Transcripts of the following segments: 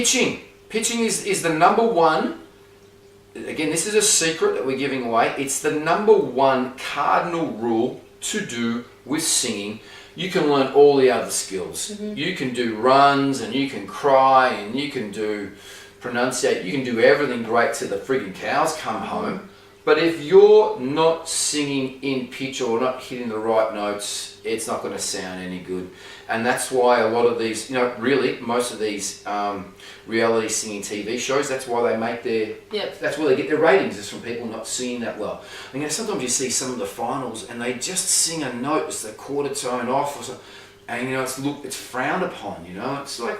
pitching. Pitching is the number one. Again, this is a secret that we're giving away. It's the number one cardinal rule to do with singing. You can learn all the other skills. You can do runs, and you can cry, and you can do pronunciate. You can do everything great till the friggin' cows come home. But if you're not singing in pitch or not hitting the right notes, it's not going to sound any good. And that's why a lot of these, really, most of these reality singing TV shows, that's why they make that's where they get their ratings, is from people not singing that well. And sometimes you see some of the finals and they just sing a note, it's the quarter tone off or something, and it's frowned upon, it's like,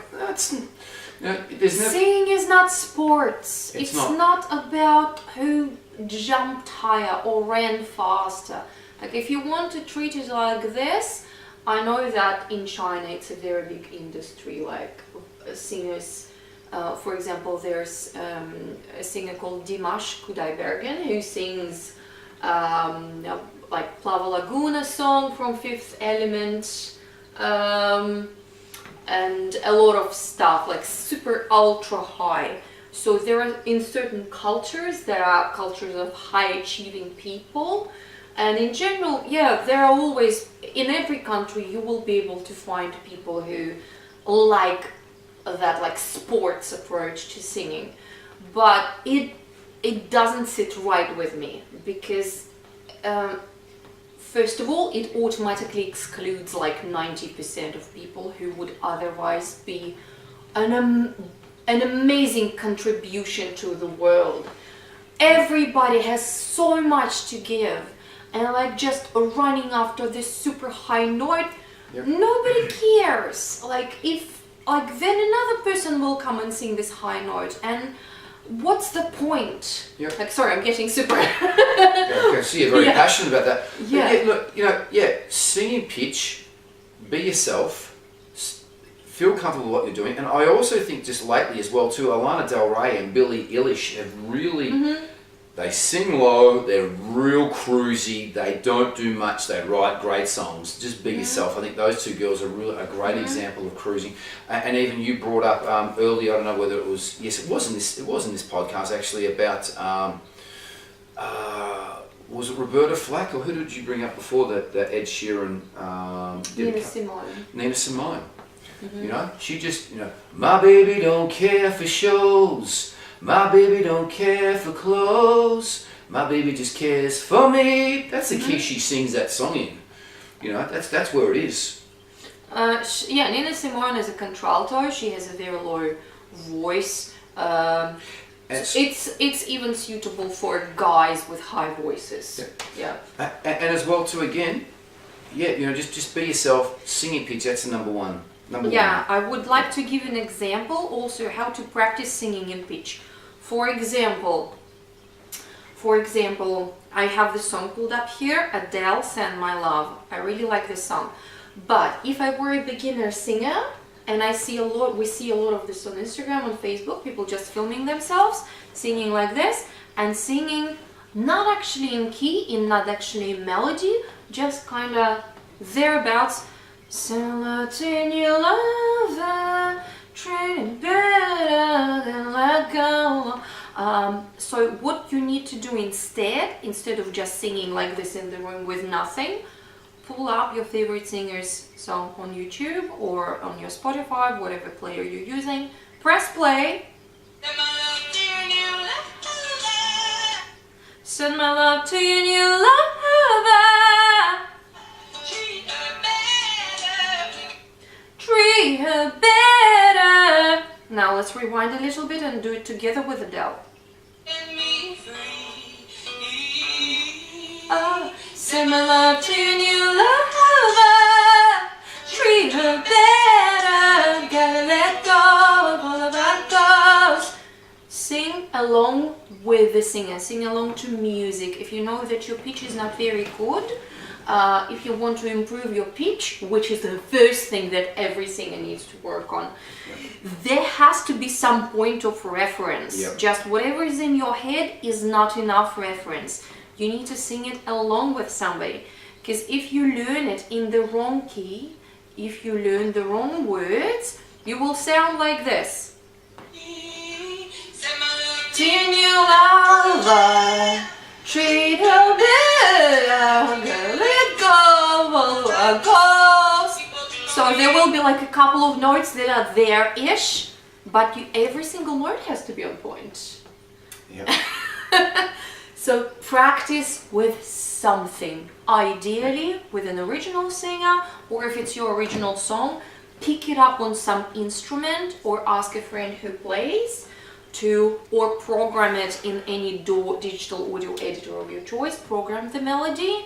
singing is not sports. It's not about who jumped higher or ran faster. Like, if you want to treat it like this, I know that in China it's a very big industry, like singers. For example, there's a singer called Dimash Kudaibergen who sings like Plava Laguna song from Fifth Element, and a lot of stuff like super ultra high. So there are, in certain cultures, there are cultures of high achieving people, and in general, there are always, in every country you will be able to find people who like that like sports approach to singing, but it doesn't sit right with me, because first of all, it automatically excludes like 90% of people who would otherwise be an amazing contribution to the world. Everybody has so much to give, and like just running after this super high note, nobody cares. Then another person will come and sing this high note, and what's the point? Sorry, I'm getting super. I can see you're very passionate about that. Yeah. Look, sing in pitch, be yourself, feel comfortable with what you're doing. And I also think just lately as well too, Lana Del Rey and Billie Eilish have really, they sing low, they're real cruisy, they don't do much, they write great songs. Just be yourself. I think those two girls are really a great example of cruising. And even you brought up earlier, I don't know whether it was, it was in this podcast actually, about, was it Roberta Flack, or who did you bring up before that Ed Sheeran? Nina Simone. She just, my baby don't care for shows, my baby don't care for clothes, my baby just cares for me. That's the key she sings that song in. That's where it is. Nina Simone is a contralto. She has a very low voice. It's even suitable for guys with high voices. And as well too, again, just be yourself, sing in pitch. That's the number one. I would like to give an example also how to practice singing in pitch. For example, I have the song pulled up here, Adele, Send My Love. I really like this song. But if I were a beginner singer, and we see a lot of this on Instagram, on Facebook, people just filming themselves, singing like this, and singing not actually in key, not actually in melody, just kind of thereabouts. Celebrating your lover, treating better than let go. So what you need to do instead of just singing like this in the room with nothing, pull up your favorite singer's song on YouTube or on your Spotify, whatever player you're using, press play. Send my love to your new lover. Treat her better. Now let's rewind a little bit and do it together with Adele. Send my love to your new lover. Treat her better. Gotta let go of all of our thoughts. Sing along with the singer. Sing along to music. If you know that your pitch is not very good, if you want to improve your pitch, which is the first thing that every singer needs to work on, there has to be some point of reference. Just whatever is in your head is not enough reference. You need to sing it along with somebody, because if you learn it in the wrong key, if you learn the wrong words, you will sound like this. continue lullaby. Treat her better, let go, goes. So there will be like a couple of notes that are there-ish, but every single note has to be on point. Yep. So practice with something, ideally with an original singer, or if it's your original song, pick it up on some instrument or ask a friend who plays or program it in any digital audio editor of your choice, program the melody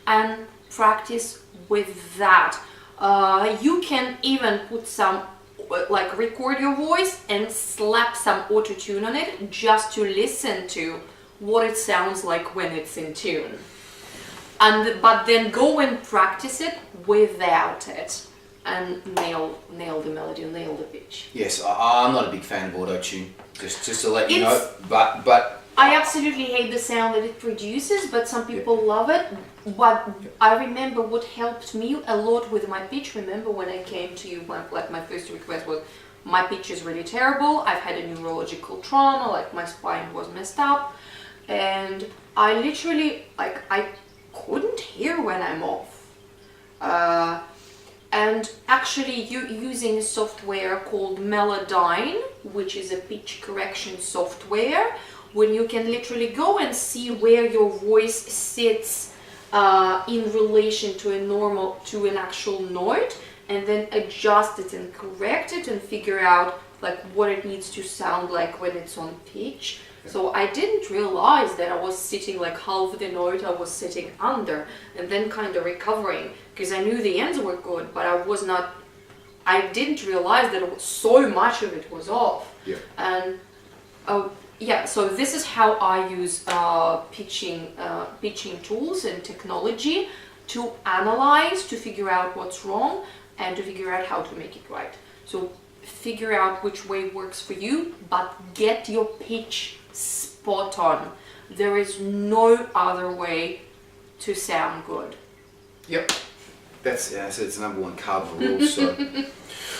and practice with that. You can even put some, like record your voice and slap some auto-tune on it just to listen to what it sounds like when it's in tune. But then go and practice it without it and nail the melody, nail the pitch. Yes, I'm not a big fan of auto-tune, just to let you know, but I absolutely hate the sound that it produces, but some people love it. But I remember what helped me a lot with my pitch. Remember when I came to you, my first request was, my pitch is really terrible, I've had a neurological trauma, like my spine was messed up, and I literally, like, I couldn't hear when I'm off. And actually using software called Melodyne, which is a pitch correction software, when you can literally go and see where your voice sits in relation to an actual note, and then adjust it and correct it and figure out like what it needs to sound like when it's on pitch. So I didn't realize that I was sitting like half the note I was sitting under, and then kind of recovering, because I knew the ends were good, but I didn't realize that so much of it was off. Yeah. And yeah, so this is how I use pitching tools and technology to analyze, to figure out what's wrong, and to figure out how to make it right. So figure out which way works for you, but get your pitch spot on. There is no other way to sound good. Yep. That's it's the number one cardinal rule. So